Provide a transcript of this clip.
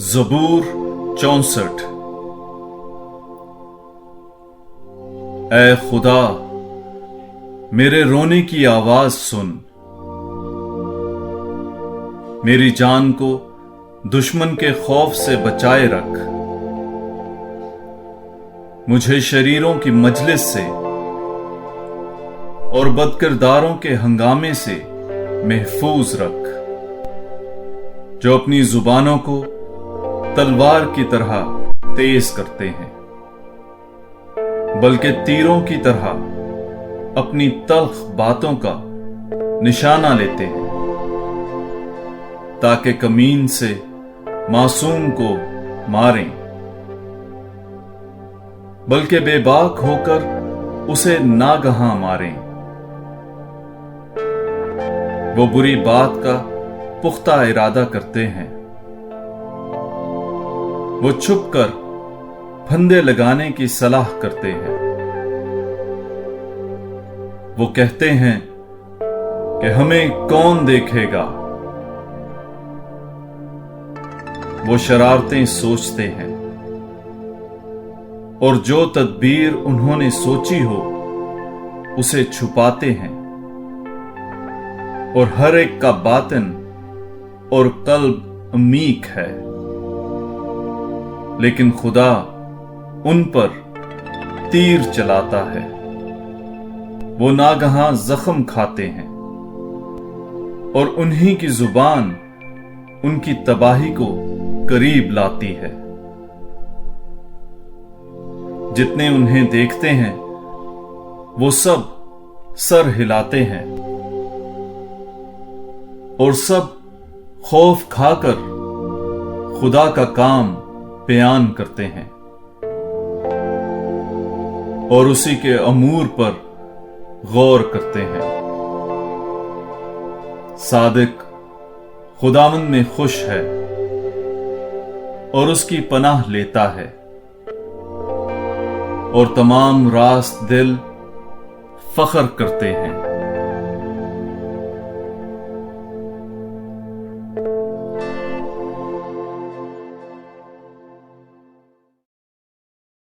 زبور 64۔ اے خدا، میرے رونے کی آواز سن، میری جان کو دشمن کے خوف سے بچائے رکھ، مجھے شریروں کی مجلس سے اور بدکرداروں کے ہنگامے سے محفوظ رکھ، جو اپنی زبانوں کو تلوار کی طرح تیز کرتے ہیں، بلکہ تیروں کی طرح اپنی تلخ باتوں کا نشانہ لیتے ہیں، تاکہ کمین سے معصوم کو ماریں، بلکہ بے باک ہو کر اسے ناگہاں ماریں۔ وہ بری بات کا پختہ ارادہ کرتے ہیں، وہ چھپ کر پھندے لگانے کی صلاح کرتے ہیں، وہ کہتے ہیں کہ ہمیں کون دیکھے گا۔ وہ شرارتیں سوچتے ہیں، اور جو تدبیر انہوں نے سوچی ہو اسے چھپاتے ہیں، اور ہر ایک کا باطن اور قلب عمیق ہے، لیکن خدا ان پر تیر چلاتا ہے، وہ ناگہاں زخم کھاتے ہیں، اور انہی کی زبان ان کی تباہی کو قریب لاتی ہے۔ جتنے انہیں دیکھتے ہیں وہ سب سر ہلاتے ہیں، اور سب خوف کھا کر خدا کا کام بیان کرتے ہیں، اور اسی کے امور پر غور کرتے ہیں۔ صادق خداوند میں خوش ہے اور اس کی پناہ لیتا ہے، اور تمام راست دل فخر کرتے ہیں۔